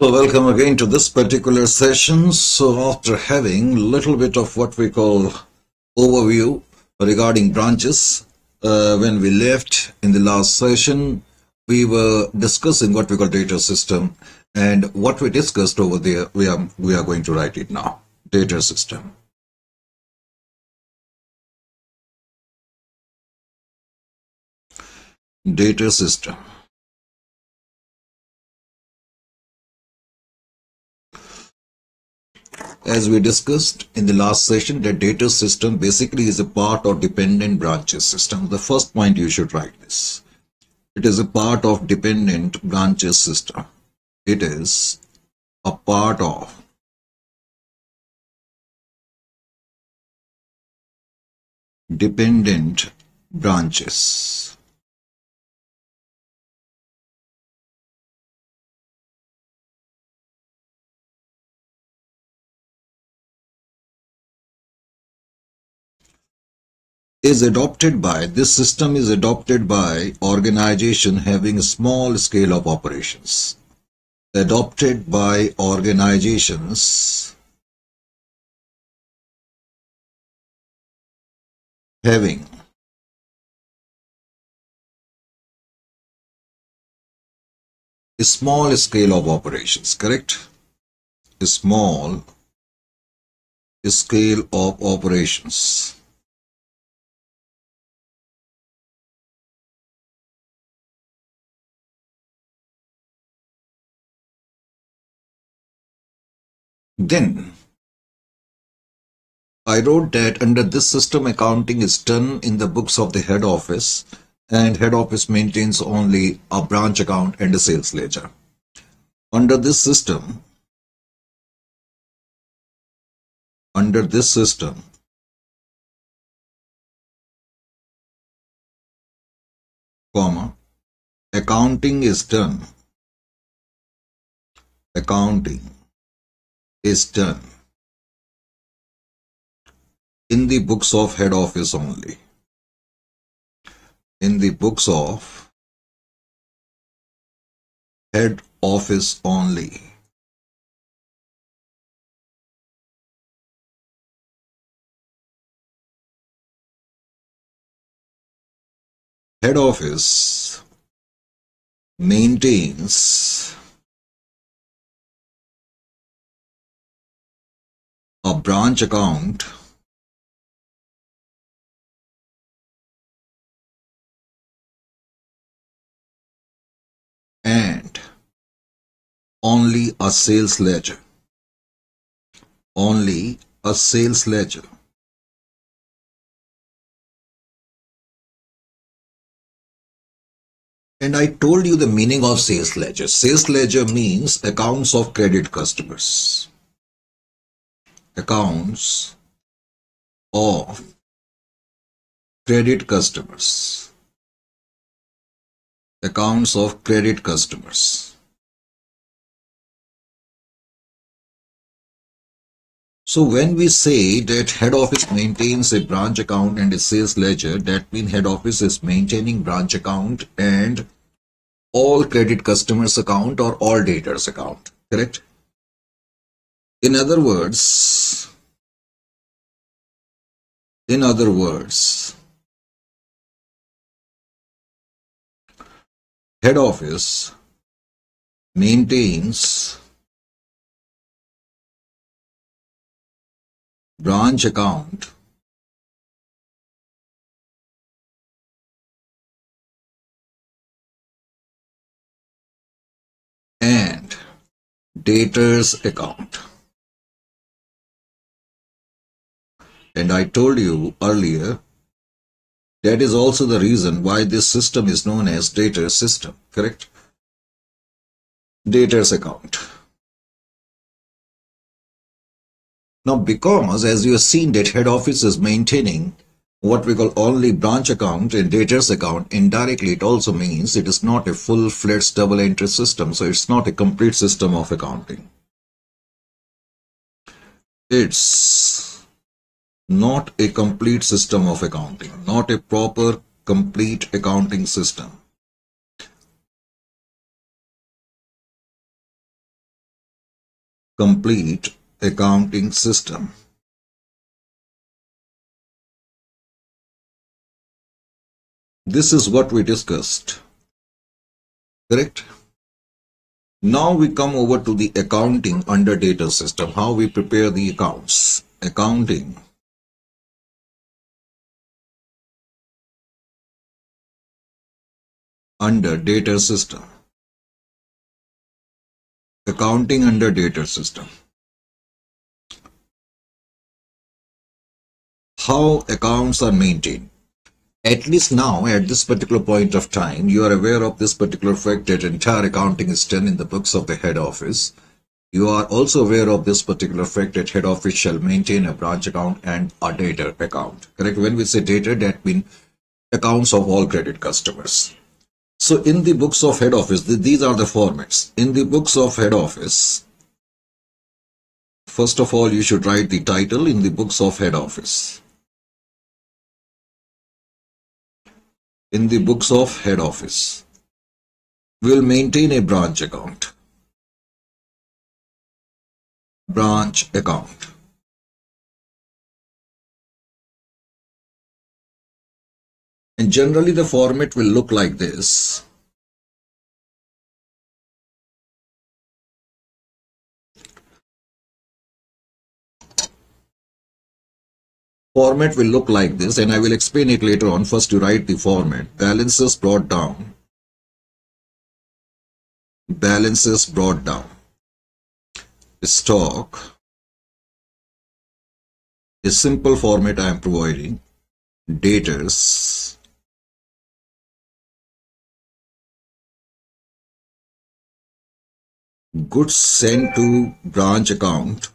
So welcome again to this particular session. So after having a little bit of what we call overview regarding branches, when we left in the last session, we were discussing what we call data system, and what we discussed over there, we are going to write it now. Data system. Data system. As we discussed in the last session, the data system basically is a part of dependent branches system. The first point you should write this. It is a part of dependent branches system. It is a part of dependent branches. This system is adopted by organization having a small scale of operations. Adopted by organizations having a small scale of operations, correct? A small scale of operations. Then I wrote that under this system, accounting is done in the books of the head office, and head office maintains only a branch account and a sales ledger. Under this system, accounting is done in the books of head office only. In the books of head office only. Head office maintains a branch account and only a sales ledger. Only a sales ledger. And I told you the meaning of sales ledger. Sales ledger means accounts of credit customers. Accounts of credit customers. Accounts of credit customers. So when we say that head office maintains a branch account and a sales ledger, that means head office is maintaining branch account and all credit customers account or all debtors account, correct? In other words, head office maintains branch account and debtors account. And I told you earlier, that is also the reason why this system is known as debtors system, correct? Debtors account. Now, because as you have seen that head office is maintaining what we call only branch account and debtors account, indirectly it also means it is not a full-fledged double entry system, so it's not a complete system of accounting. It's not a complete system of accounting, not a proper complete accounting system. complete accounting system. This is what we discussed, correct? Now we come over to the accounting under data system, how we prepare the accounts. Accounting under data system. Accounting under data system. How accounts are maintained. At least now, at this particular point of time, you are aware of this particular fact that entire accounting is done in the books of the head office. You are also aware of this particular fact that head office shall maintain a branch account and a debtor account. Correct? When we say debtor, that means accounts of all credit customers. So in the books of head office, these are the formats. In the books of head office, first of all, you should write the title in the books of head office. In the books of head office, we will maintain a branch account. Branch account. And generally the format will look like this. Format will look like this, and I will explain it later on. First, you write the format. Balances brought down. Balances brought down. Stock. A simple format I am providing. Debtors. Goods sent to branch account.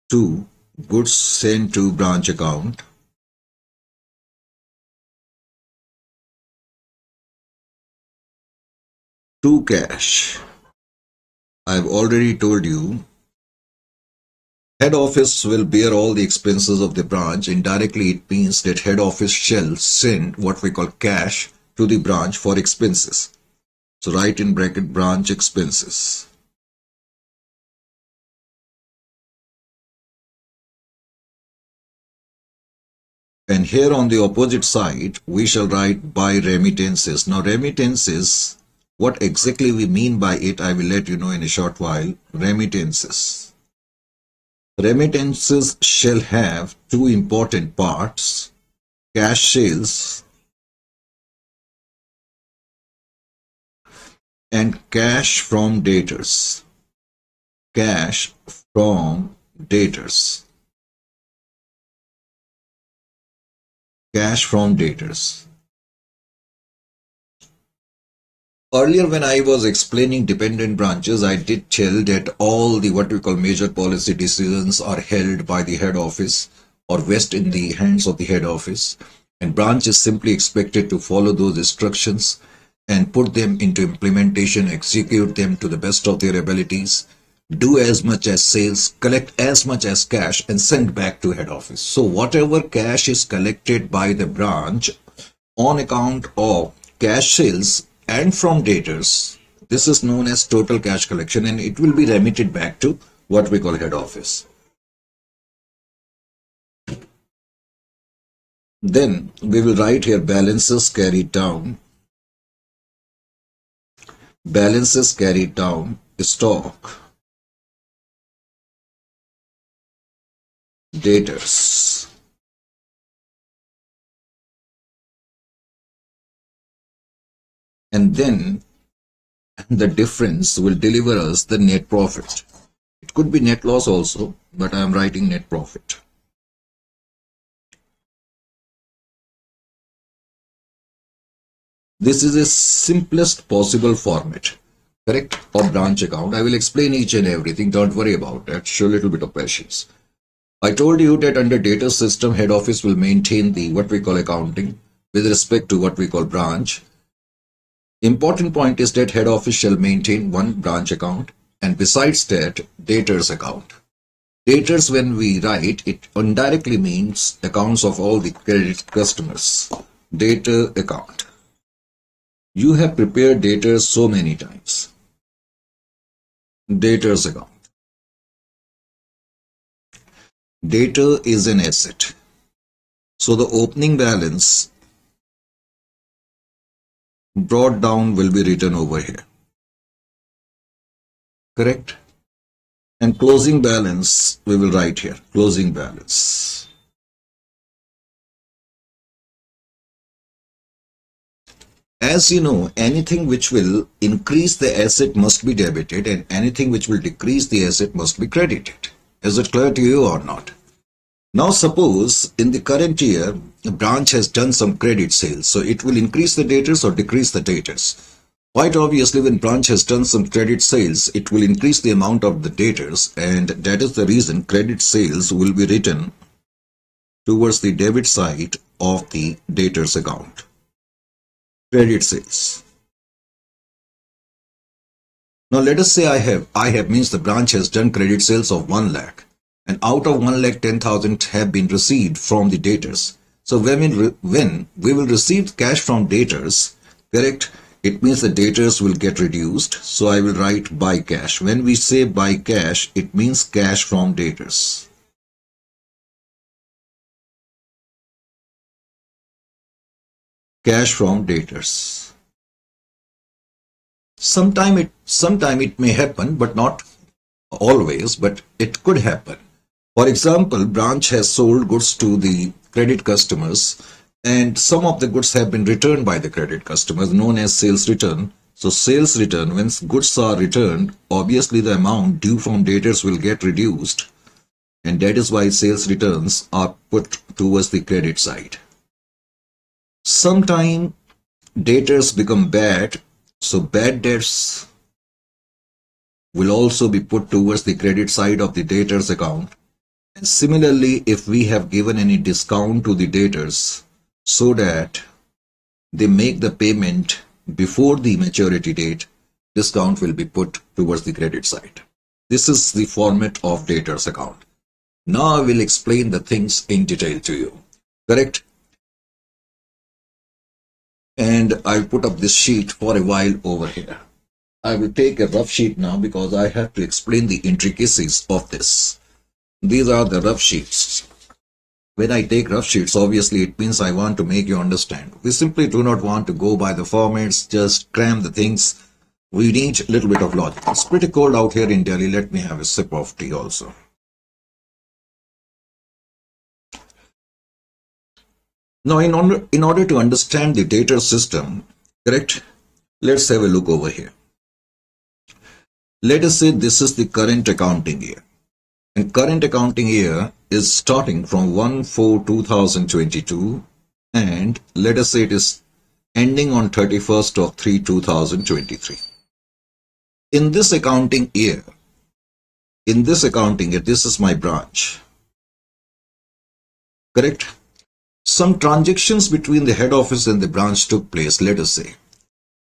To goods sent to branch account. To cash. I've already told you, head office will bear all the expenses of the branch. Indirectly, it means that head office shall send what we call cash to the branch for expenses. So write in bracket branch expenses. And here on the opposite side, we shall write by remittances. Now remittances, what exactly we mean by it, I will let you know in a short while. Remittances. Remittances shall have two important parts. Cash sales and cash from debtors. Cash from debtors. Cash from debtors. Earlier when I was explaining dependent branches, I did tell that all the what we call major policy decisions are held by the head office or vest in the hands of the head office, and branch is simply expected to follow those instructions and put them into implementation, execute them to the best of their abilities, do as much as sales, collect as much as cash and send back to head office. So whatever cash is collected by the branch on account of cash sales and from debtors, this is known as total cash collection, and it will be remitted back to what we call head office. Then we will write here balances carried down. Balances carried down, stock, debtors. And then the difference will deliver us the net profit. It could be net loss also, but I am writing net profit. This is the simplest possible format, correct, of branch account. I will explain each and everything. Don't worry about that. Show a little bit of patience. I told you that under data system, head office will maintain the what we call accounting with respect to what we call branch. Important point is that head office shall maintain one branch account, and besides that, debtors account. Debtors, when we write, it indirectly means accounts of all the credit customers. Debtor account. You have prepared debtors so many times. Debtors account. Debtor is an asset. So the opening balance brought down will be written over here. Correct? And closing balance we will write here. Closing balance. As you know, anything which will increase the asset must be debited and anything which will decrease the asset must be credited. Is it clear to you or not? Now suppose in the current year, a branch has done some credit sales. So it will increase the debtors or decrease the debtors. Quite obviously, when branch has done some credit sales, it will increase the amount of the debtors, and that is the reason credit sales will be written towards the debit side of the debtors account. Credit sales. Now let us say I have means the branch has done credit sales of 1 lakh, and out of 1,10,000 have been received from the debtors. So when we will receive cash from debtors, correct, it means the debtors will get reduced. So I will write by cash. When we say by cash, it means cash from debtors. Cash from debtors. Sometime it may happen, but not always, but it could happen. For example, branch has sold goods to the credit customers and some of the goods have been returned by the credit customers, known as sales return. So sales return, when goods are returned, obviously the amount due from debtors will get reduced, and that is why sales returns are put towards the credit side. Sometime debtors become bad, so bad debts will also be put towards the credit side of the debtors account. And similarly, if we have given any discount to the debtors so that they make the payment before the maturity date, discount will be put towards the credit side. This is the format of debtors account. Now I will explain the things in detail to you. Correct? And I'll put up this sheet for a while over here. I will take a rough sheet now because I have to explain the intricacies of this. These are the rough sheets. When I take rough sheets, obviously it means I want to make you understand. We simply do not want to go by the formats, just cram the things. We need a little bit of logic. It's pretty cold out here in Delhi. Let me have a sip of tea also. Now, in order to understand the debtor system, correct, let's have a look over here. Let us say this is the current accounting year. And current accounting year is starting from 1/4/2022, and let us say it is ending on 31st of 3/2023. In this accounting year, this is my branch. Correct? Some transactions between the head office and the branch took place, let us say.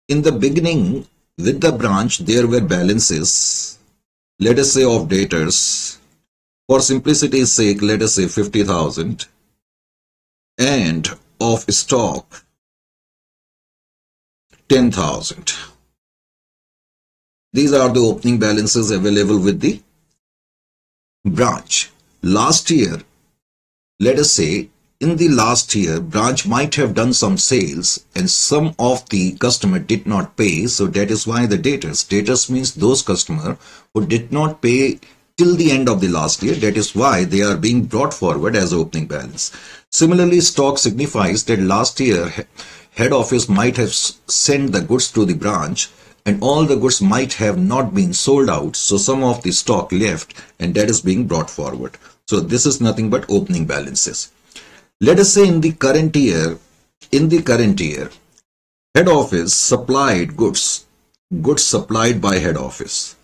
In the beginning, with the branch, there were balances, let us say, of debtors. For simplicity's sake, let us say 50,000, and of stock 10,000. These are the opening balances available with the branch. Last year, let us say, in the last year, branch might have done some sales and some of the customer did not pay. So that is why the debtors. Debtors means those customers who did not pay till the end of the last year. That is why they are being brought forward as opening balance. Similarly, stock signifies that last year head office might have sent the goods to the branch and all the goods might have not been sold out. So some of the stock left and that is being brought forward. So this is nothing but opening balances. Let us say in the current year, head office supplied goods supplied by head office.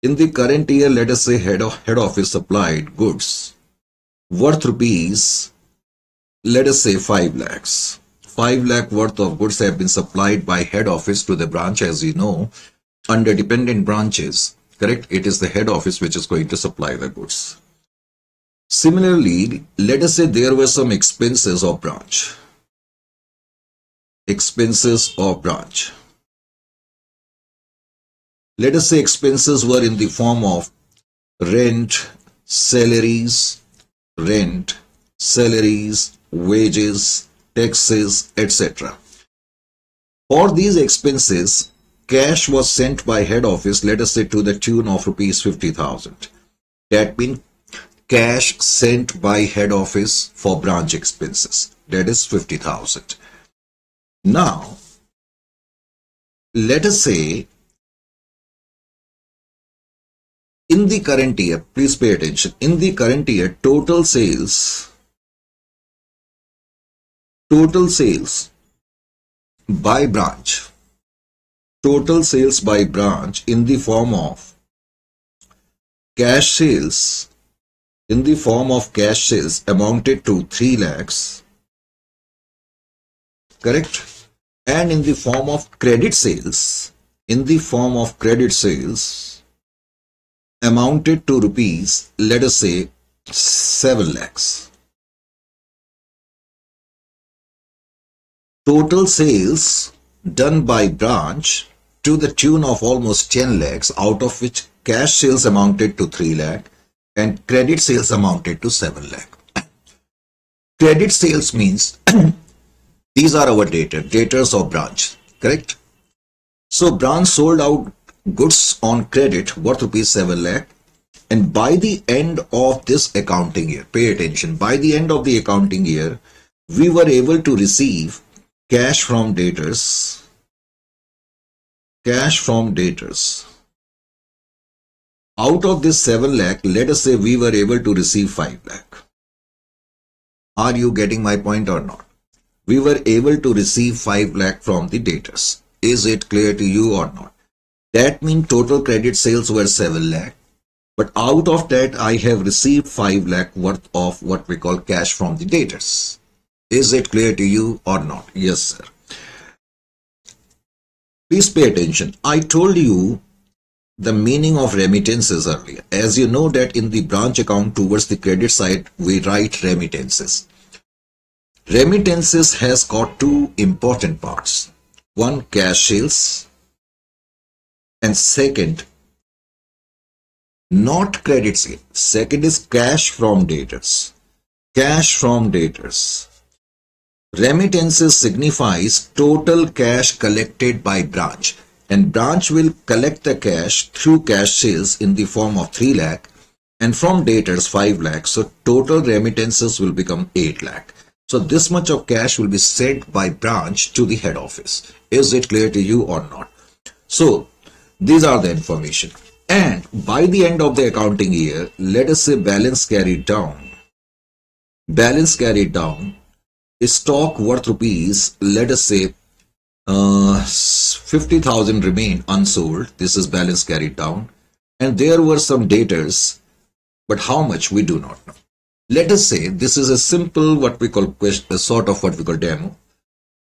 In the current year, let us say head office supplied goods worth rupees, let us say 5 lakhs. 5 lakh worth of goods have been supplied by head office to the branch. As you know, under dependent branches, correct, it is the head office which is going to supply the goods. Similarly, let us say there were some expenses of branch. Expenses of branch. Let us say expenses were in the form of rent, salaries, rent, salaries, wages, taxes, etc. For these expenses, cash was sent by head office, let us say to the tune of rupees 50,000. That means cash sent by head office for branch expenses, that is 50,000. Now, let us say in the current year, please pay attention, in the current year, total sales by branch, in the form of cash sales, amounted to 3 lakhs, correct? And in the form of credit sales, amounted to rupees, let us say 7 lakhs. Total sales done by branch to the tune of almost 10 lakhs, out of which cash sales amounted to 3 lakh and credit sales amounted to 7 lakh. Credit sales means these are our debtors of branch, correct? So branch sold out goods on credit worth rupees 7 lakh, and by the end of this accounting year, pay attention, by the end of the accounting year, we were able to receive cash from debtors. Out of this 7 lakh, let us say we were able to receive 5 lakh. Are you getting my point or not? We were able to receive 5 lakh from the debtors. Is it clear to you or not? That means total credit sales were 7 lakh. But out of that, I have received 5 lakh worth of what we call cash from the debtors. Is it clear to you or not? Yes, sir. Please pay attention. I told you the meaning of remittances earlier. As you know that in the branch account towards the credit side, we write remittances. Remittances has got 2 important parts. One, cash sales, and second, not credit sale. Second is cash from debtors. Remittances signifies total cash collected by branch, and branch will collect the cash through cash sales in the form of 3 lakh and from debtors 5 lakh. So total remittances will become 8 lakh. So this much of cash will be sent by branch to the head office. Is it clear to you or not? So these are the information. And by the end of the accounting year, let us say balance carried down. Stock worth rupees, let us say 50,000 remained unsold. This is balance carried down. And there were some debtors, but how much we do not know. Let us say this is a simple what we call question, sort of what we call demo.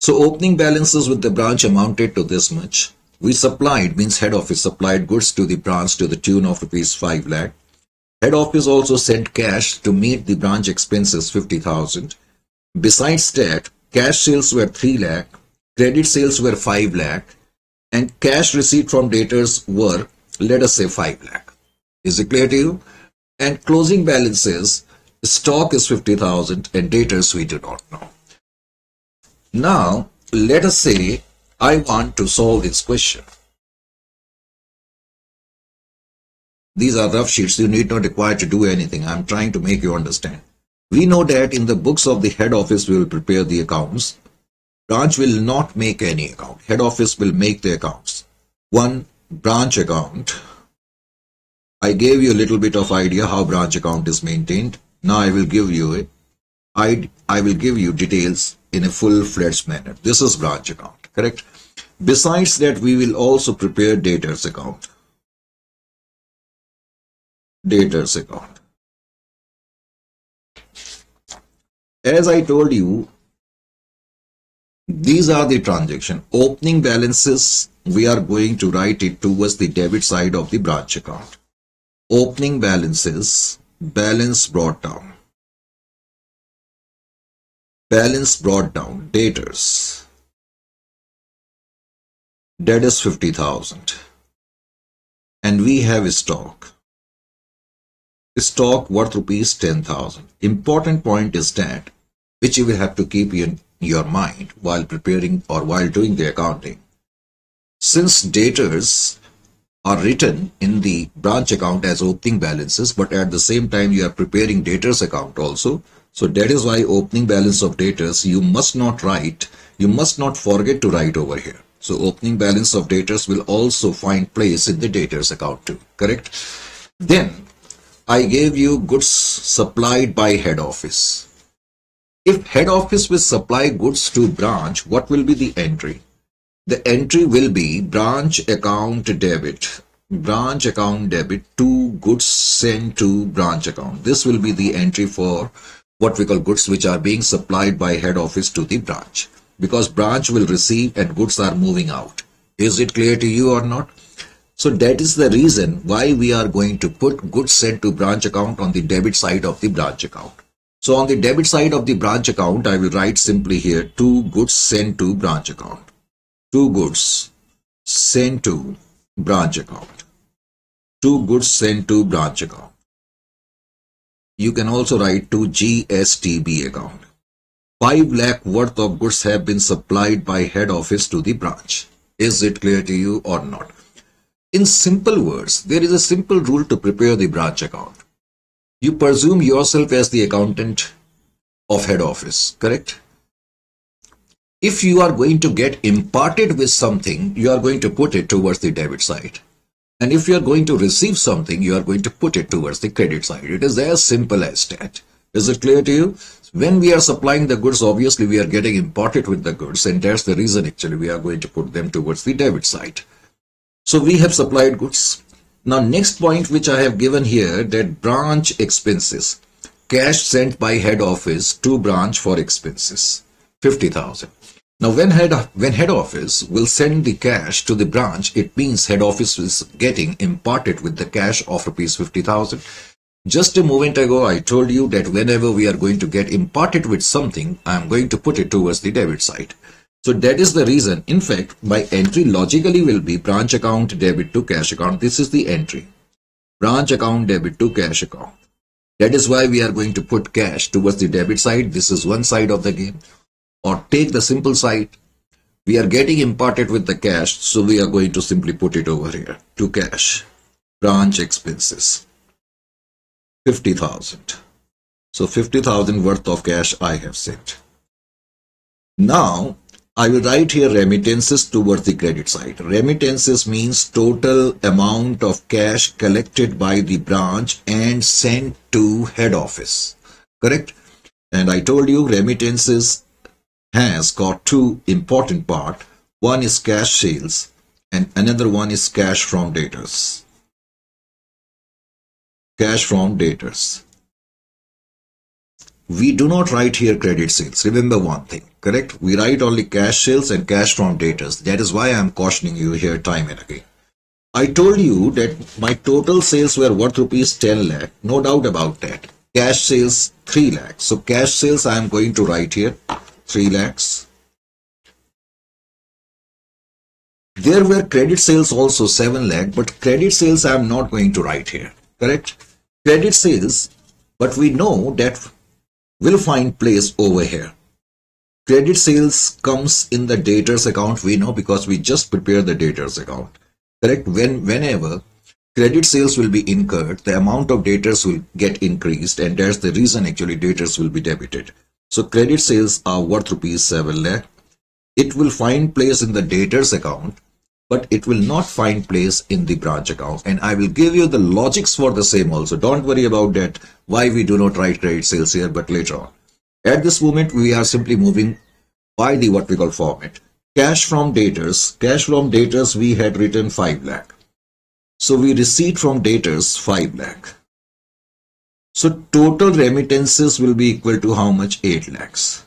So opening balances with the branch amounted to this much. We supplied, means head office supplied goods to the branch to the tune of rupees 5 lakh. Head office also sent cash to meet the branch expenses 50,000. Besides that, cash sales were 3 lakh, credit sales were 5 lakh, and cash receipt from debtors were, let us say, 5 lakh. Is it clear to you? And closing balances, stock is 50,000 and debtors we do not know. Now, let us say I want to solve this question. These are rough sheets. You need not require to do anything. I am trying to make you understand. We know that in the books of the head office, we will prepare the accounts. Branch will not make any account. Head office will make the accounts. One, branch account. I gave you a little bit of idea how branch account is maintained. Now I will give you it. I will give you details in a full-fledged manner. This is branch account, correct? Besides that, we will also prepare debtors account. Debtors account. As I told you, these are the transaction. Opening balances, we are going to write it towards the debit side of the branch account. Opening balances, balance brought down. Balance brought down, debtors. That is 50,000. And we have stock. stock worth rupees 10,000. Important point is that, which you will have to keep in your mind while preparing or while doing the accounting. Since debtors are written in the branch account as opening balances, but at the same time you are preparing debtors account also. So that is why opening balance of debtors you must not write, you must not forget to write over here. So opening balance of debtors will also find place in the debtors account too, correct? Then I gave you goods supplied by head office. If head office will supply goods to branch, what will be the entry? The entry will be branch account debit. Branch account debit to goods sent to branch account. This will be the entry for what we call goods which are being supplied by head office to the branch. Because branch will receive and goods are moving out. Is it clear to you or not? So that is the reason why we are going to put goods sent to branch account on the debit side of the branch account. So on the debit side of the branch account, I will write simply here to goods sent to branch account. To goods sent to branch account. To goods sent to branch account. You can also write to GSTB account. 5 lakh worth of goods have been supplied by head office to the branch. Is it clear to you or not? In simple words, there is a simple rule to prepare the branch account. You presume yourself as the accountant of head office, correct? If you are going to get imparted with something, you are going to put it towards the debit side. And if you are going to receive something, you are going to put it towards the credit side. It is as simple as that. Is it clear to you? When we are supplying the goods, obviously we are getting imparted with the goods, and that's the reason actually we are going to put them towards the debit side. So we have supplied goods. Now next point which I have given here, that branch expenses. Cash sent by head office to branch for expenses. 50,000. Now when head office will send the cash to the branch, it means head office is getting imparted with the cash of rupees 50,000. Just a moment ago, I told you that whenever we are going to get imparted with something, I am going to put it towards the debit side. So that is the reason. In fact, my entry logically will be branch account debit to cash account. This is the entry. Branch account debit to cash account. That is why we are going to put cash towards the debit side. This is one side of the game. Or take the simple side. We are getting imparted with the cash, so we are going to simply put it over here to cash. Branch expenses. 50,000. So 50,000 worth of cash I have sent. Now I will write here remittances towards the credit side. Remittances means total amount of cash collected by the branch and sent to head office. Correct? And I told you remittances has got two important parts. One is cash sales and another one is cash from debtors. Cash from debtors. We do not write here credit sales. Remember one thing, correct? We write only cash sales and cash from debtors. That is why I am cautioning you here time and again. I told you that my total sales were worth rupees 10 lakh. No doubt about that. Cash sales 3 lakhs. So cash sales I am going to write here 3 lakhs. There were credit sales also 7 lakh, but credit sales I am not going to write here. Correct? Credit sales, but we know that will find place over here. Credit sales comes in the debtors account, we know, because we just prepared the debtors account. Correct? Whenever credit sales will be incurred, the amount of debtors will get increased, and that's the reason actually debtors will be debited. So credit sales are worth rupees 7 lakh. It will find place in the debtors account, but it will not find place in the branch account. And I will give you the logics for the same also. Don't worry about that, why we do not write credit sales here, but later on. At this moment, we are simply moving by the what we call format. Cash from debtors. Cash from debtors, we had written 5 lakh. So we received from debtors 5 lakh. So total remittances will be equal to how much? 8 lakhs.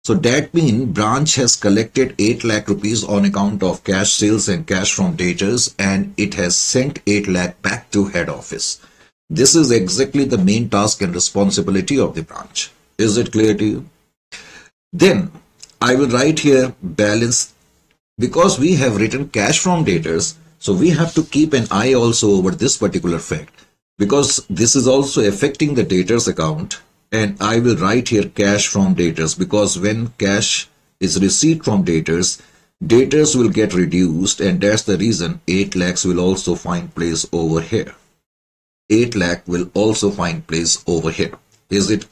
So that means branch has collected 8 lakh rupees on account of cash sales and cash from debtors, and it has sent 8 lakh back to head office. This is exactly the main task and responsibility of the branch. Is it clear to you? Then I will write here balance. Because we have written cash from debtors, so we have to keep an eye also over this particular fact. because this is also affecting the debtors account, and I will write here cash from debtors, because when cash is received from debtors, debtors will get reduced, and that's the reason 8 lakhs will also find place over here. 8 lakh will also find place over here. Is it,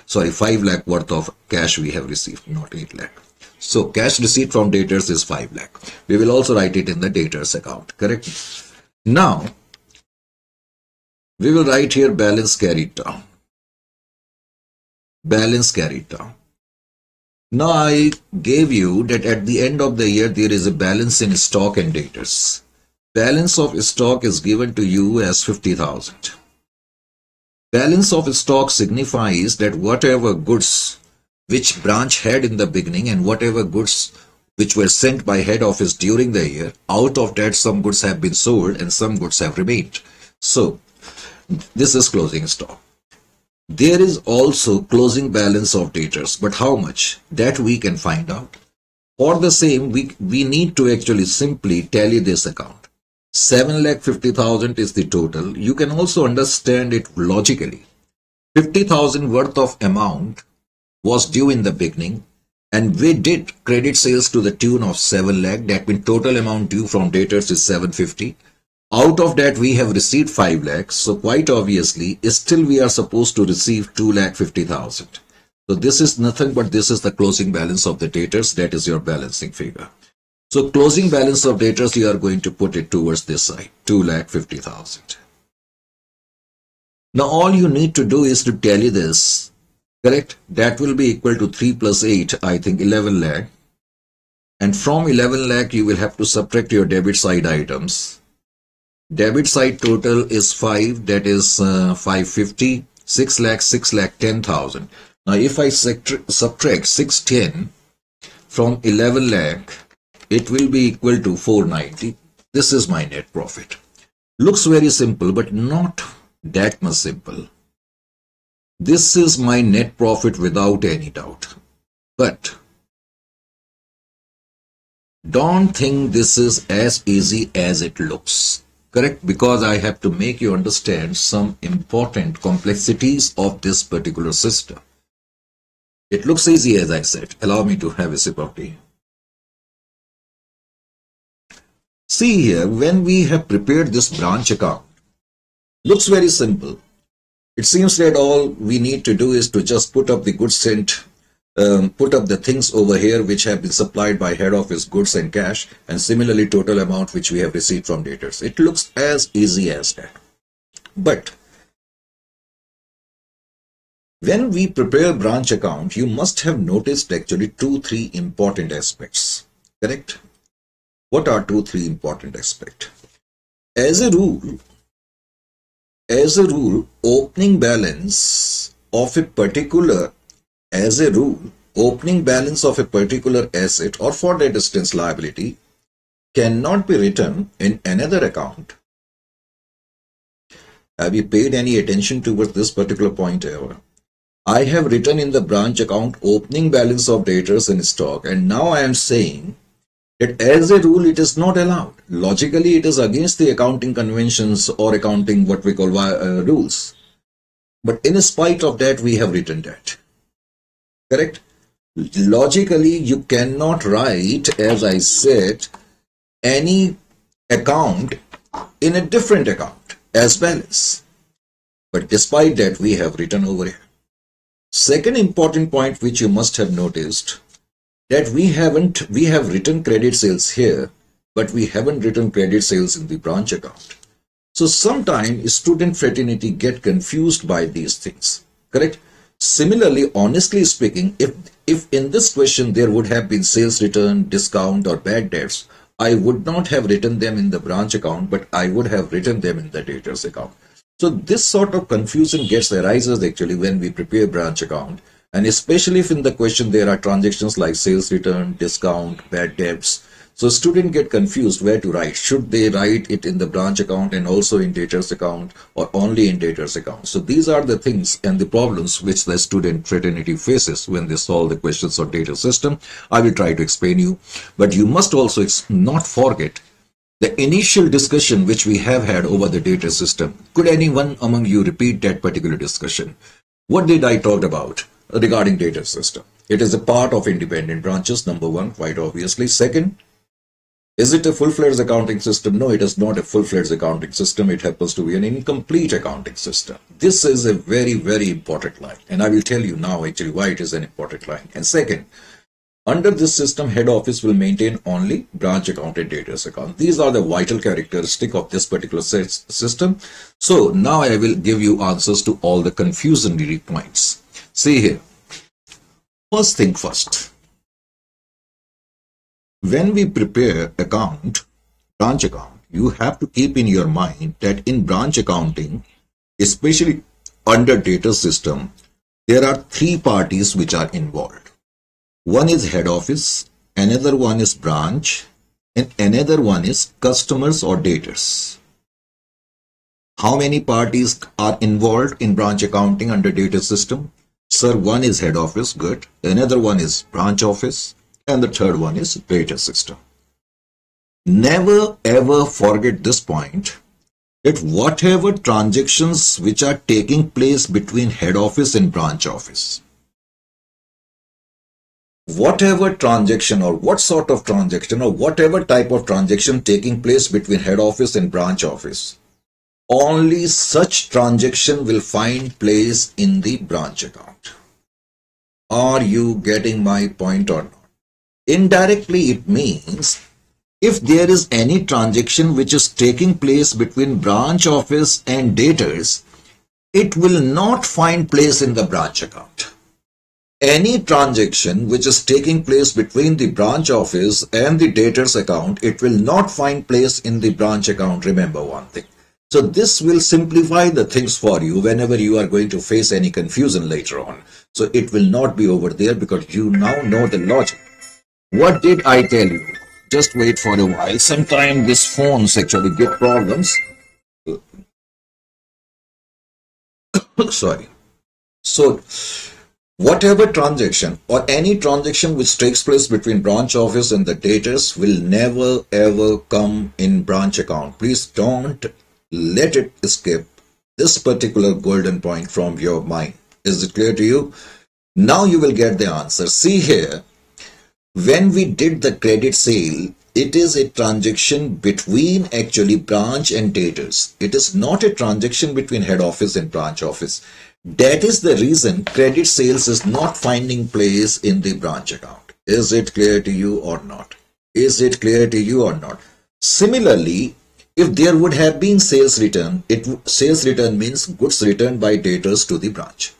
sorry, 5 lakh worth of cash we have received, not 8 lakh. So cash receipt from debtors is 5 lakh. We will also write it in the debtors account, correct? Now, we will write here balance carried down. Balance carried down. Now I gave you that at the end of the year there is a balance in stock and debtors. Balance of stock is given to you as 50,000. Balance of stock signifies that whatever goods which branch had in the beginning and whatever goods which were sent by head office during the year, out of that some goods have been sold and some goods have remained. So this is closing stock. There is also closing balance of debtors, but how much? That we can find out. For the same, we need to actually simply tally this account. 7,50,000 is the total. You can also understand it logically. 50,000 worth of amount was due in the beginning, and we did credit sales to the tune of 7 lakh. That means total amount due from debtors is 750. Out of that we have received 5 lakhs. So quite obviously, still we are supposed to receive 2,50,000. So this is nothing but this is the closing balance of the debtors. That is your balancing figure. So closing balance of debtors, you are going to put it towards this side, 2,50,000. Now all you need to do is to tally this, correct? That will be equal to 3 plus 8, I think 11 lakh. And from 11 lakh, you will have to subtract your debit side items. Debit side total is 5, that is 550, 6 lakh 10,000. Now if I subtract 610 from 11 lakh, it will be equal to 490. This is my net profit. Looks very simple, but not that much simple. This is my net profit without any doubt. But don't think this is as easy as it looks. Correct? Because I have to make you understand some important complexities of this particular system. It looks easy, as I said. Allow me to have a sip of tea. See here, when we have prepared this branch account, looks very simple. It seems that all we need to do is to just put up the goods sent, put up the things over here which have been supplied by head office, goods and cash, and similarly total amount which we have received from debtors. It looks as easy as that. But when we prepare branch account, you must have noticed actually 2-3 important aspects. Correct? What are 2-3 important aspects? As a rule, opening balance of a particular asset, or for that instance liability, cannot be written in another account. Have you paid any attention towards this particular point ever? I have written in the branch account opening balance of debtors in stock, and now I am saying that as a rule it is not allowed. Logically it is against the accounting conventions or accounting what we call rules. But in spite of that we have written that. Correct? Logically you cannot write, as I said, any account in a different account as balance. But despite that we have written over here. Second important point which you must have noticed, that we have written credit sales here, but we haven't written credit sales in the branch account. So sometimes student fraternity get confused by these things. Correct? Similarly, honestly speaking, if in this question there would have been sales return, discount or bad debts, I would not have written them in the branch account, but I would have written them in the debtors account. So this sort of confusion arises actually when we prepare branch account. And especially if in the question there are transactions like sales return, discount, bad debts. So students get confused where to write. Should they write it in the branch account and also in debtors account, or only in debtors account? So these are the things and the problems which the student fraternity faces when they solve the questions on data system. I will try to explain you. But you must also not forget The initial discussion which we have had over the data system, could anyone among you repeat that particular discussion? What did I talk about regarding data system? It is a part of independent branches, number one, quite obviously. Second, is it a full-fledged accounting system? No, it is not a full-fledged accounting system. It happens to be an incomplete accounting system. This is a very, very important line. And I will tell you now actually why it is an important line. And second, under this system, head office will maintain only branch account and debtors account. These are the vital characteristics of this particular system. So now I will give you answers to all the confusionary points. See here. First thing first. When we prepare branch account, you have to keep in your mind that in branch accounting, especially under data system, there are three parties which are involved. One is head office, another one is branch, and another one is customers or debtors. How many parties are involved in branch accounting under data system? Sir, one is head office, good. Another one is branch office. And the third one is data system. Never ever forget this point, that whatever transactions which are taking place between head office and branch office, whatever transaction or what sort of transaction or whatever type of transaction taking place between head office and branch office, only such transaction will find place in the branch account. Are you getting my point or not? Indirectly, it means if there is any transaction which is taking place between branch office and debtors, it will not find place in the branch account. Any transaction which is taking place between the branch office and the debtors account, it will not find place in the branch account. Remember one thing. So this will simplify the things for you whenever you are going to face any confusion later on. So it will not be over there because you now know the logic. What did I tell you? Just wait for a while. Sometimes these phones actually get problems. Sorry. So, whatever transaction or any transaction which takes place between branch office and the debtors will never ever come in branch account. Please don't let it escape this particular golden point from your mind. Is it clear to you? Now you will get the answer. See here. When we did the credit sale, it is a transaction between actually branch and debtors. It is not a transaction between head office and branch office. That is the reason credit sales is not finding place in the branch account. Is it clear to you or not? Is it clear to you or not? Similarly, if there would have been sales return, sales return means goods returned by debtors to the branch.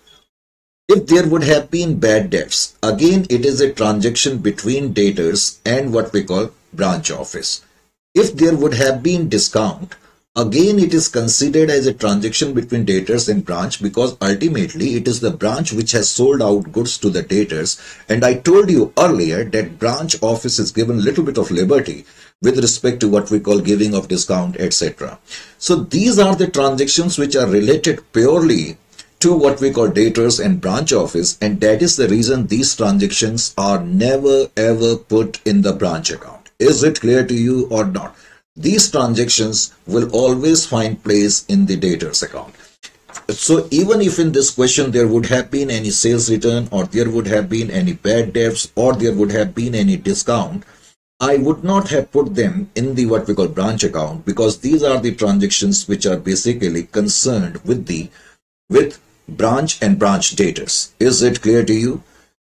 If there would have been bad debts, again it is a transaction between debtors and what we call branch office. If there would have been discount, again it is considered as a transaction between debtors and branch because ultimately it is the branch which has sold out goods to the debtors. And I told you earlier that branch office is given little bit of liberty with respect to what we call giving of discount, etc. So these are the transactions which are related purely to what we call debtors and branch office, and that is the reason these transactions are never ever put in the branch account. Is it clear to you or not? These transactions will always find place in the debtors account. So even if in this question there would have been any sales return or there would have been any bad debts or there would have been any discount, I would not have put them in the what we call branch account because these are the transactions which are basically concerned with branch and branch debtors. Is it clear to you?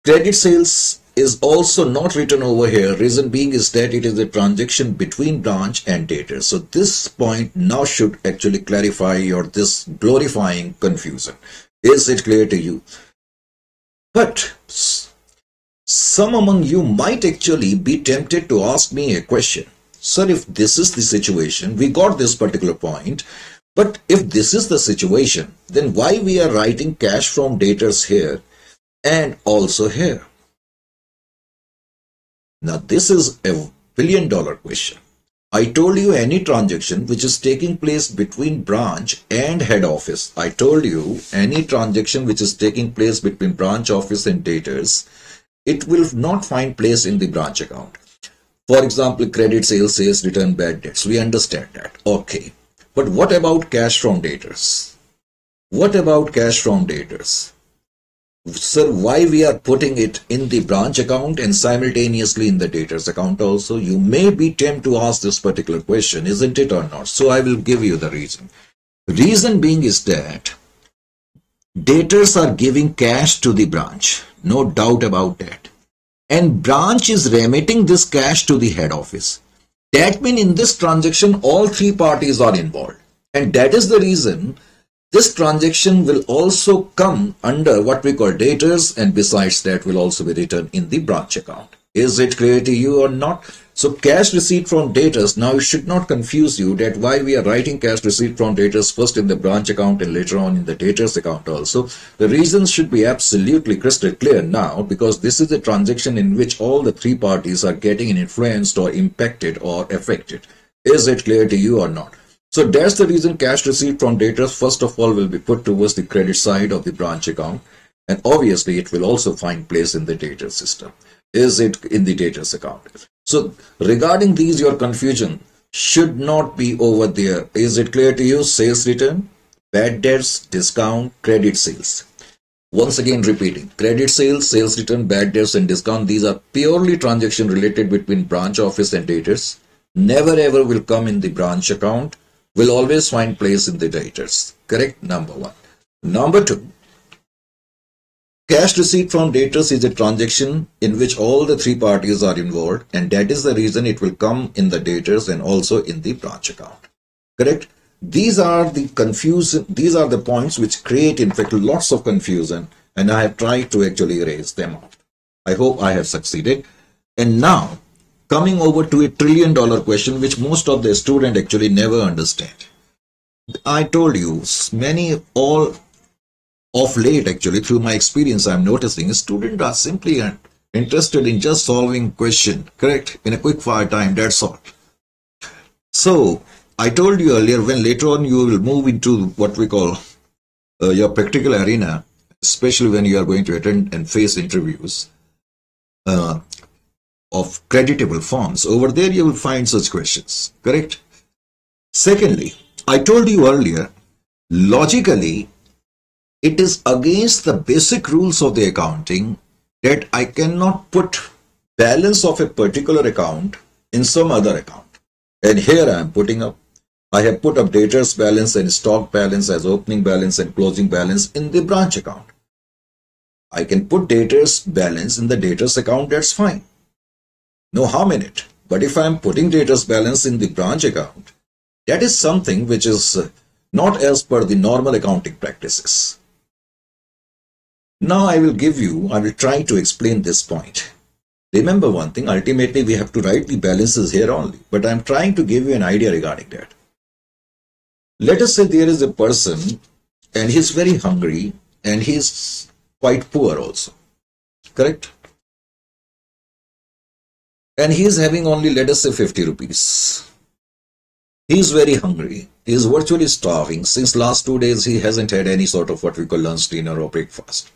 Credit sales is also not written over here. Reason being is that it is a transaction between branch and debtors. So this point now should actually clarify your this glorifying confusion. Is it clear to you? But some among you might actually be tempted to ask me a question. Sir, if this is the situation, we got this particular point. But if this is the situation, then why we are writing cash from debtors here and also here? Now this is a billion-dollar question. I told you any transaction which is taking place between branch and head office. I told you any transaction which is taking place between branch office and debtors, it will not find place in the branch account. For example, credit sales, sales return, bad debts. We understand that. Okay. But what about cash from debtors? What about cash from debtors? Sir, why we are putting it in the branch account and simultaneously in the debtors account also? You may be tempted to ask this particular question, isn't it or not? So I will give you the reason. Reason being is that debtors are giving cash to the branch. No doubt about that. And branch is remitting this cash to the head office. That means in this transaction, all three parties are involved. And that is the reason this transaction will also come under what we call debtors, and besides that will also be written in the branch account. Is it clear to you or not? So cash receipt from debtors, now it should not confuse you that why we are writing cash receipt from debtors first in the branch account and later on in the debtors account also. The reasons should be absolutely crystal clear now, because this is a transaction in which all the three parties are getting influenced or impacted or affected. Is it clear to you or not? So that's the reason cash receipt from debtors first of all will be put towards the credit side of the branch account, and obviously it will also find place in the debtor system. Is it in the debtors account? So regarding these, your confusion should not be over there. Is it clear to you? Sales return, bad debts, discount, credit sales. Once again repeating, credit sales, sales return, bad debts and discount, these are purely transaction related between branch office and debtors. Never ever will come in the branch account. Will always find place in the debtors. Correct? Number one. Number two, cash receipt from debtors is a transaction in which all the three parties are involved, and that is the reason it will come in the debtors and also in the branch account. Correct? These are the points which create in fact lots of confusion, and I have tried to actually erase them out. I hope I have succeeded. And now, coming over to $1 trillion question, which most of the students actually never understand. I told you, all of late actually through my experience I'm noticing students are simply interested in just solving question, correct, in a quick fire time, that's all. So I told you earlier, when later on you will move into what we call your practical arena, especially when you are going to attend and face interviews of creditable forms, over there you will find such questions, correct? Secondly, I told you earlier, logically, it is against the basic rules of the accounting that I cannot put balance of a particular account in some other account. And here I have put up debtors balance and stock balance as opening balance and closing balance in the branch account. I can put debtors balance in the debtors account, that's fine. No harm in it. But if I am putting debtors balance in the branch account, that is something which is not as per the normal accounting practices. Now I will try to explain this point. Remember one thing, ultimately we have to write the balances here only, but I am trying to give you an idea regarding that. Let us say there is a person and he is very hungry and he is quite poor also, correct? And he is having only, let us say, 50 rupees. He is very hungry. He is virtually starving. Since last 2 days, he hasn't had any sort of what we call lunch, dinner or breakfast.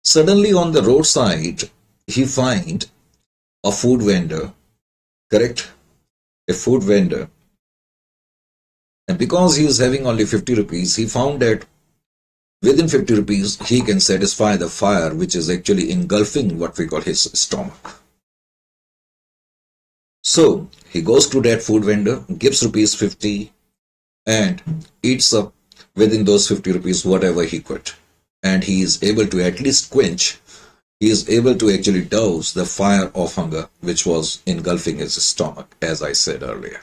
Suddenly on the roadside, he finds a food vendor, correct? A food vendor. And because he is having only 50 rupees, he found that within 50 rupees, he can satisfy the fire which is actually engulfing what we call his stomach. So he goes to that food vendor, gives rupees 50 and eats up within those 50 rupees whatever he could. And he is able to at least quench, he is able to actually douse the fire of hunger which was engulfing his stomach, as I said earlier.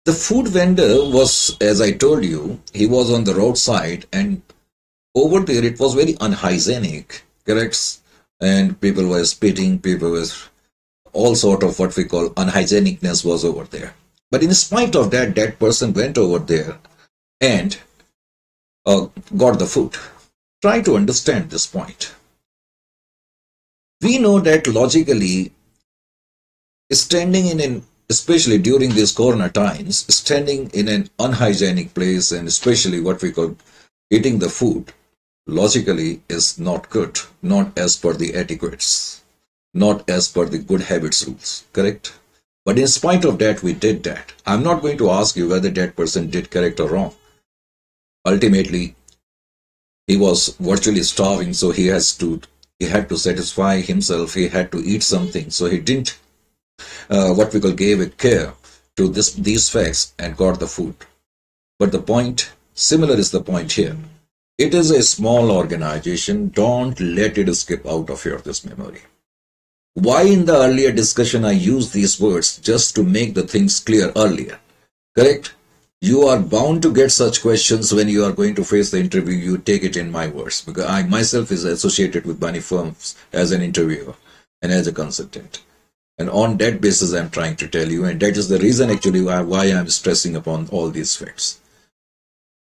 The food vendor was, as I told you, he was on the roadside and over there it was very unhygienic, correct? And people were spitting, people were all sort of what we call unhygienicness was over there. But in spite of that, that person went over there and got the food. Try to understand this point. We know that logically, standing in an, especially during these corona times, standing in an unhygienic place and especially what we call eating the food, logically is not good, not as per the etiquettes. not as per the good habits rules, correct? But in spite of that, we did that. I'm not going to ask you whether that person did correct or wrong. Ultimately, he was virtually starving, so he had to satisfy himself. He had to eat something, so he didn't gave a care to these facts and got the food. But the point, similar is the point here. It is a small organization. Don't let it skip out of this memory. Why in the earlier discussion I used these words? Just to make the things clear earlier. Correct? You are bound to get such questions when you are going to face the interview. You take it in my words, because I myself is associated with many firms as an interviewer and as a consultant. And on that basis, I'm trying to tell you, and that is the reason actually why I'm stressing upon all these facts.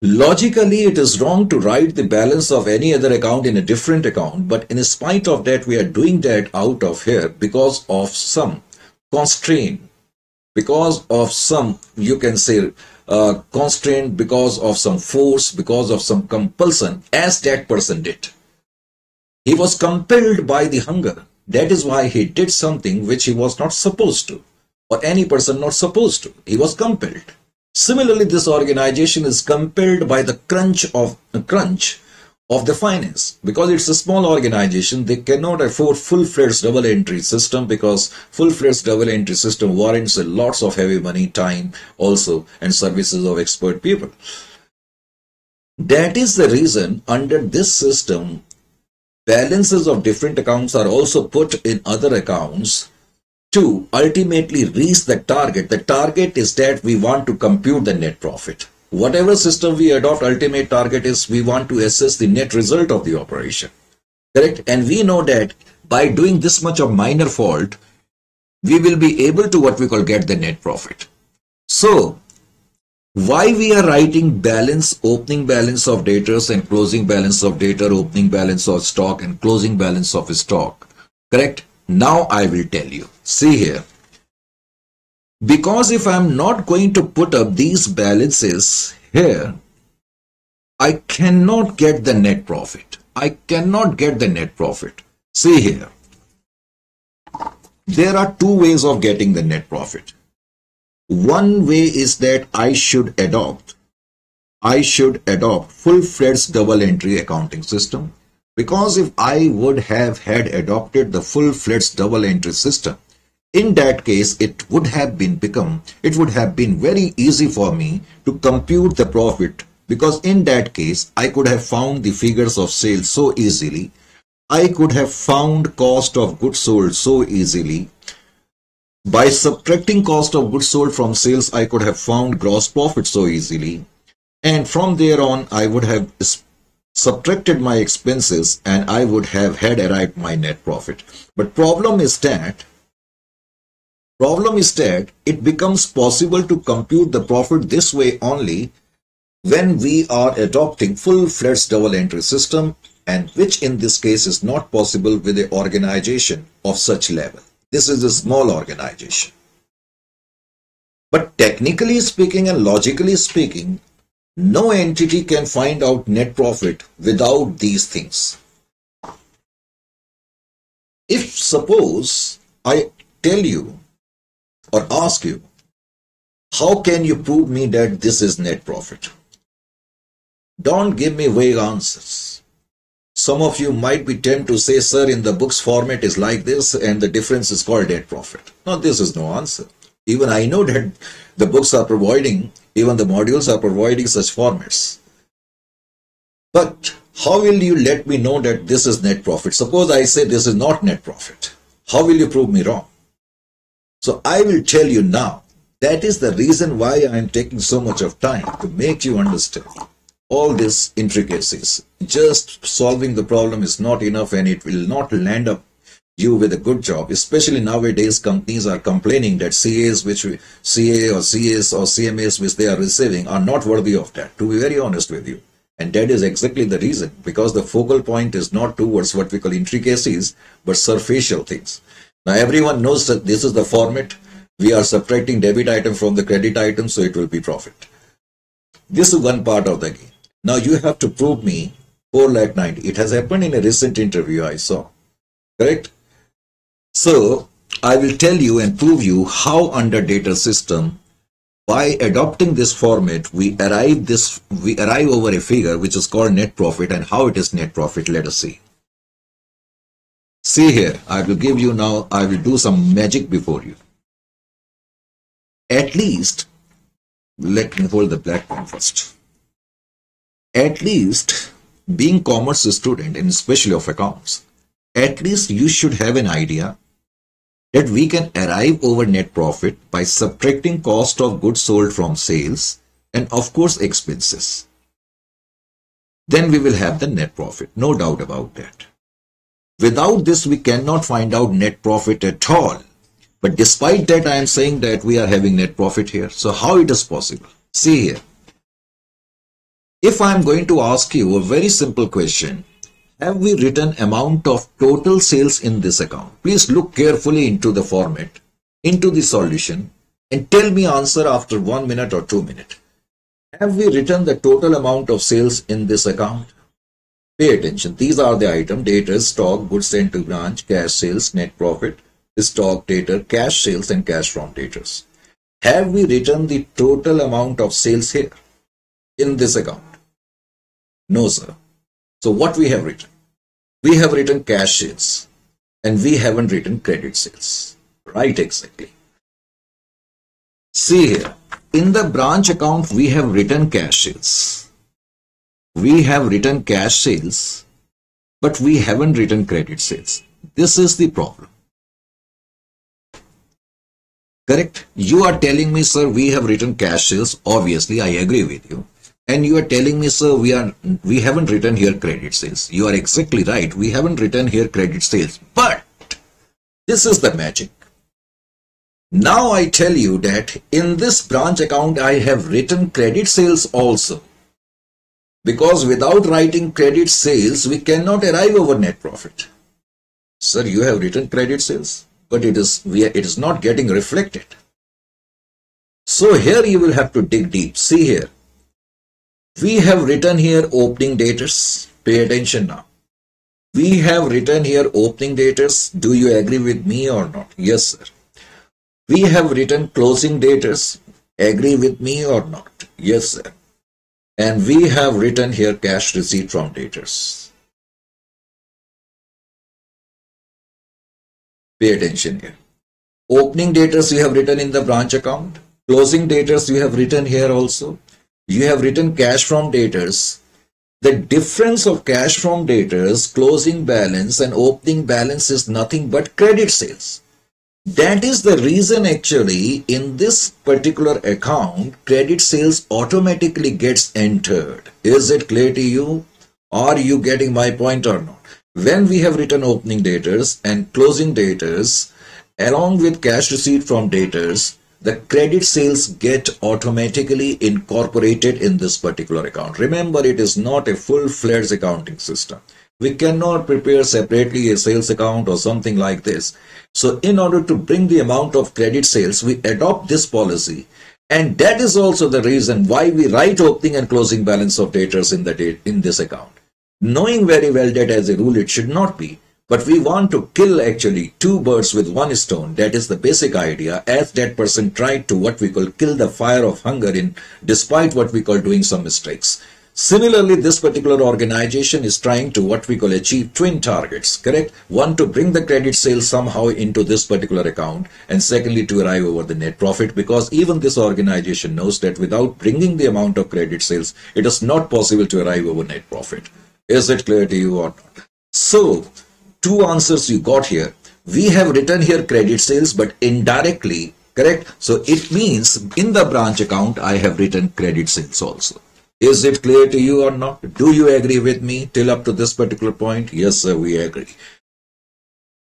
Logically, it is wrong to write the balance of any other account in a different account, but in spite of that, we are doing that out of here because of some constraint, because of some, you can say, constraint, because of some force, because of some compulsion, as that person did. He was compelled by the hunger. That is why he did something which he was not supposed to, or any person not supposed to. He was compelled. Similarly, this organization is compelled by the crunch of the finance. Because it's a small organization, they cannot afford full-fledged double entry system, because full-fledged double entry system warrants lots of heavy money, time also, and services of expert people. That is the reason under this system, balances of different accounts are also put in other accounts to ultimately reach the target. The target is that we want to compute the net profit. Whatever system we adopt, ultimate target is we want to assess the net result of the operation. Correct? And we know that by doing this much of minor fault, we will be able to get the net profit. So, why we are writing balance, opening balance of debtors and closing balance of debtor, opening balance of stock and closing balance of stock? Correct? Now I will tell you. See here. Because if I am not going to put up these balances here, I cannot get the net profit. I cannot get the net profit. See here. There are two ways of getting the net profit. One way is that I should adopt full-fledged double entry accounting system. Because if I would have had adopted the full-fledged double entry system, in that case, it would have been very easy for me to compute the profit, because in that case, I could have found the figures of sales so easily. I could have found cost of goods sold so easily. By subtracting cost of goods sold from sales, I could have found gross profit so easily. And from there on, I would have subtracted my expenses and I would have had arrived my net profit. But problem is that it becomes possible to compute the profit this way only when we are adopting full-fledged double entry system, and which in this case is not possible with an organization of such level. This is a small organization. But technically speaking and logically speaking, no entity can find out net profit without these things. If suppose I tell you or ask you, how can you prove me that this is net profit? Don't give me vague answers. Some of you might be tempted to say, sir, in the book's format is like this and the difference is called net profit. No, this is no answer. Even I know that the books are providing, even the modules are providing such formats. But how will you let me know that this is net profit? Suppose I say this is not net profit. How will you prove me wrong? So I will tell you now. That is the reason why I am taking so much of time to make you understand all these intricacies. Just solving the problem is not enough, and it will not land up you with a good job. Especially nowadays, companies are complaining that CAs or CAs or CMAs which they are receiving are not worthy of that, to be very honest with you. And that is exactly the reason, because the focal point is not towards what we call intricacies, but superficial things. Now everyone knows that this is the format. We are subtracting debit item from the credit item, so it will be profit. This is one part of the game. Now you have to prove me 4,90,000. It has happened in a recent interview I saw. Correct? So I will tell you and prove you how under data system, by adopting this format, we arrive over a figure which is called net profit. And how it is net profit, let us see. See here, I will give you now, I will do some magic before you. At least, let me hold the black pen first. At least, being commerce student and especially of accounts, at least you should have an idea that we can arrive over net profit by subtracting cost of goods sold from sales and of course expenses. Then we will have the net profit, no doubt about that. Without this, we cannot find out net profit at all. But despite that, I am saying that we are having net profit here. So how it is possible? See here. If I am going to ask you a very simple question, have we written amount of total sales in this account? Please look carefully into the format, into the solution, and tell me answer after 1 minute or 2 minutes. Have we written the total amount of sales in this account? Pay attention. These are the items: data, stock, goods sent to branch, cash sales, net profit, stock, data, cash sales, and cash from debtors. Have we written the total amount of sales here in this account? No, sir. So what we have written? We have written cash sales and we haven't written credit sales. Right, exactly. See here. In the branch account, we have written cash sales. We have written cash sales, but we haven't written credit sales. This is the problem. Correct? You are telling me, sir, we have written cash sales. Obviously, I agree with you. And you are telling me, sir, we haven't written here credit sales. You are exactly right. We haven't written here credit sales. But this is the magic. Now I tell you that in this branch account, I have written credit sales also. Because without writing credit sales, we cannot arrive over net profit. Sir, you have written credit sales, but it is not getting reflected. So here you will have to dig deep. See here. We have written here opening debtors. Pay attention now. We have written here opening debtors. Do you agree with me or not? Yes, sir. We have written closing debtors. Agree with me or not? Yes, sir. And we have written here cash receipt from debtors. Pay attention here. Opening debtors you have written in the branch account. Closing debtors you have written here also. You have written cash from debtors. The difference of cash from debtors, closing balance and opening balance is nothing but credit sales. That is the reason actually in this particular account, credit sales automatically gets entered. Is it clear to you? Are you getting my point or not? When we have written opening debtors and closing debtors along with cash receipt from debtors, the credit sales get automatically incorporated in this particular account. Remember, it is not a full-fledged accounting system. We cannot prepare separately a sales account or something like this. So in order to bring the amount of credit sales, we adopt this policy. And that is also the reason why we write opening and closing balance of debtors in this account. Knowing very well that as a rule it should not be. But we want to kill actually two birds with one stone. That is the basic idea, as that person tried to what we call kill the fire of hunger despite what we call doing some mistakes. Similarly, this particular organization is trying to what we call achieve twin targets, correct? One, to bring the credit sales somehow into this particular account, and secondly, to arrive over the net profit, because even this organization knows that without bringing the amount of credit sales, it is not possible to arrive over net profit. Is it clear to you or not? So, two answers you got here. We have written here credit sales, but indirectly, correct? So, it means in the branch account, I have written credit sales also. Is it clear to you or not? Do you agree with me till up to this particular point? Yes, sir, we agree.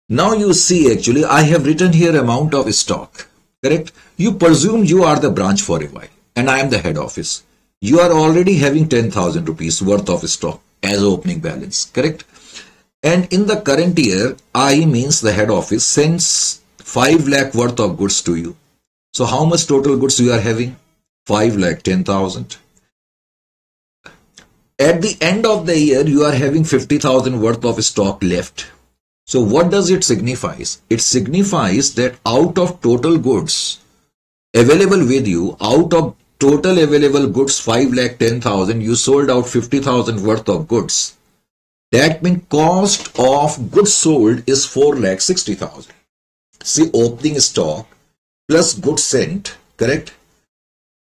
Now you see, actually, I have written here amount of stock, correct? You presume you are the branch for a while and I am the head office. You are already having 10,000 rupees worth of stock as opening balance, correct? And in the current year, I means the head office sends 5 lakh worth of goods to you. So how much total goods you are having? 5 lakh 10,000. At the end of the year, you are having 50,000 worth of stock left. So what does it signify? It signifies that out of total goods available with you, out of total available goods 5,10,000, you sold out 50,000 worth of goods. That means cost of goods sold is 4,60,000. See, opening stock plus goods sent, correct?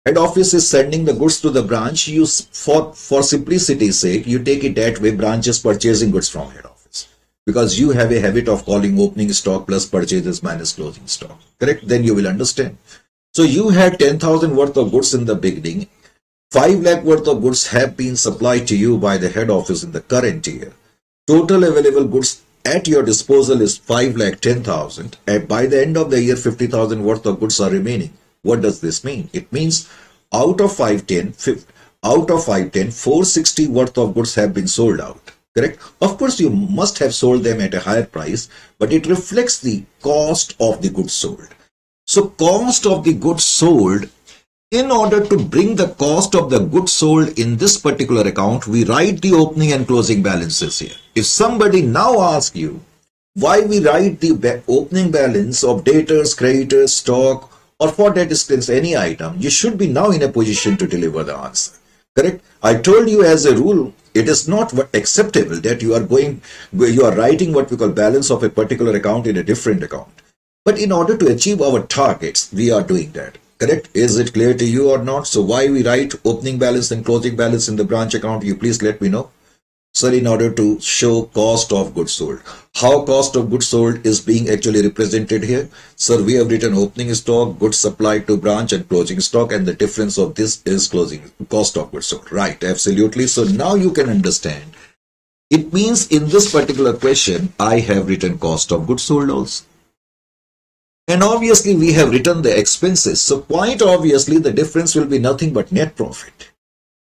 Head office is sending the goods to the branch. You, for simplicity's sake, you take it that way, branch is purchasing goods from head office. Because you have a habit of calling opening stock plus purchases minus closing stock, correct? Then you will understand. So you had 10,000 worth of goods in the beginning. 5 lakh worth of goods have been supplied to you by the head office in the current year. Total available goods at your disposal is 5,10,000, and by the end of the year 50,000 worth of goods are remaining. What does this mean? It means out of 510, 460 worth of goods have been sold out, correct? Of course, you must have sold them at a higher price, but it reflects the cost of the goods sold. So cost of the goods sold, in order to bring the cost of the goods sold in this particular account, we write the opening and closing balances here. If somebody now asks you why we write the opening balance of debtors, creditors, stock, or for that instance any item, you should be now in a position to deliver the answer, correct? I told you as a rule, it is not acceptable that you are writing what we call balance of a particular account in a different account. But in order to achieve our targets, we are doing that. Correct? Is it clear to you or not? So why we write opening balance and closing balance in the branch account? You please let me know. Sir, in order to show cost of goods sold. How cost of goods sold is being actually represented here? Sir, we have written opening stock, goods supplied to branch, and closing stock, and the difference of this is closing cost of goods sold. Right, absolutely. So now you can understand. It means in this particular question, I have written cost of goods sold also. And obviously we have written the expenses. So quite obviously the difference will be nothing but net profit.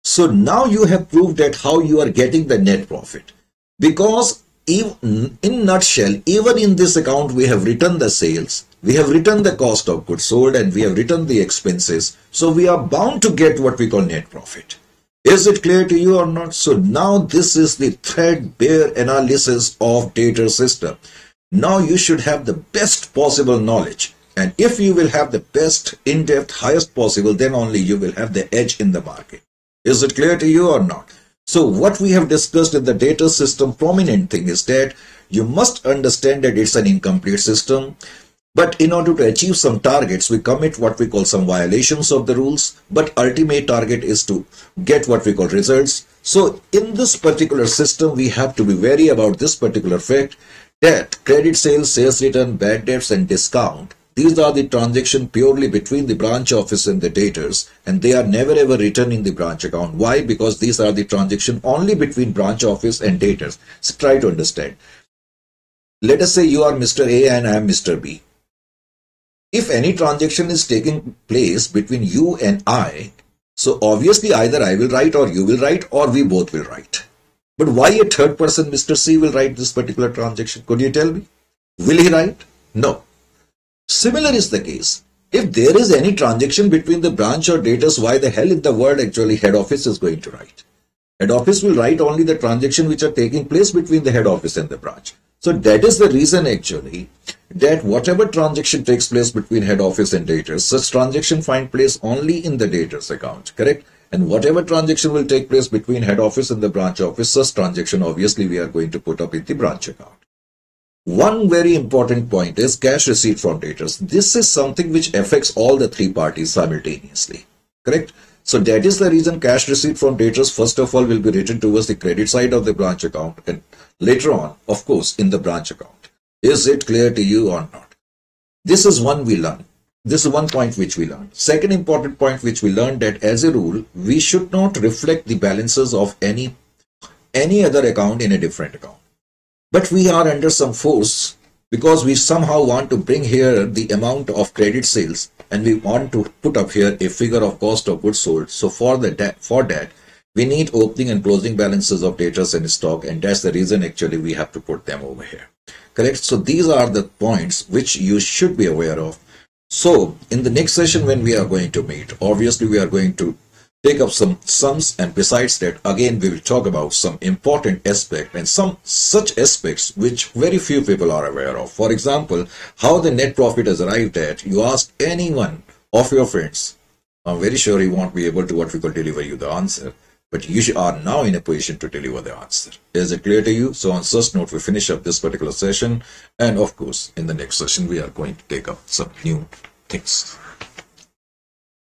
So now you have proved that how you are getting the net profit. Because in nutshell, even in this account we have written the sales, we have written the cost of goods sold, and we have written the expenses. So we are bound to get what we call net profit. Is it clear to you or not? So now this is the threadbare analysis of data system. Now you should have the best possible knowledge, and if you will have the best, in-depth, highest possible, then only you will have the edge in the market. Is it clear to you or not? So what we have discussed in the data system, prominent thing is that you must understand that it's an incomplete system, but in order to achieve some targets, we commit what we call some violations of the rules, but ultimate target is to get what we call results. So in this particular system, we have to be wary about this particular fact, that credit sales, sales return, bad debts, and discount, these are the transactions purely between the branch office and the debtors, and they are never ever written in the branch account. Why? Because these are the transactions only between branch office and debtors. So try to understand. Let us say you are Mr. A and I am Mr. B. If any transaction is taking place between you and I, so obviously either I will write or you will write or we both will write. But why a third person, Mr. C, will write this particular transaction? Could you tell me? Will he write? No. Similar is the case. If there is any transaction between the branch or debtors, why the hell in the world actually head office is going to write? Head office will write only the transaction which are taking place between the head office and the branch. So that is the reason actually that whatever transaction takes place between head office and debtors, such transaction find place only in the debtors account, correct? And whatever transaction will take place between head office and the branch office, such transaction obviously we are going to put up in the branch account. One very important point is cash receipt from debtors. This is something which affects all the three parties simultaneously, correct? So that is the reason cash receipt from debtors first of all will be written towards the credit side of the branch account, and later on, of course, in the branch account. Is it clear to you or not? This is one we learned. This is one point which we learned. Second important point which we learned, that as a rule, we should not reflect the balances of any other account in a different account. But we are under some force because we somehow want to bring here the amount of credit sales and we want to put up here a figure of cost of goods sold. So for that, we need opening and closing balances of debtors and stock, and that's the reason actually we have to put them over here. Correct? So these are the points which you should be aware of. So in the next session when we are going to meet, obviously we are going to take up some sums, and besides that, again, we will talk about some important aspect and some such aspects which very few people are aware of. For example, how the net profit is arrived at. You ask anyone of your friends, I'm very sure he won't be able to what we call deliver you the answer, but you are now in a position to deliver the answer. Is it clear to you? So on such note, we finish up this particular session, and of course, in the next session, we are going to take up some new things.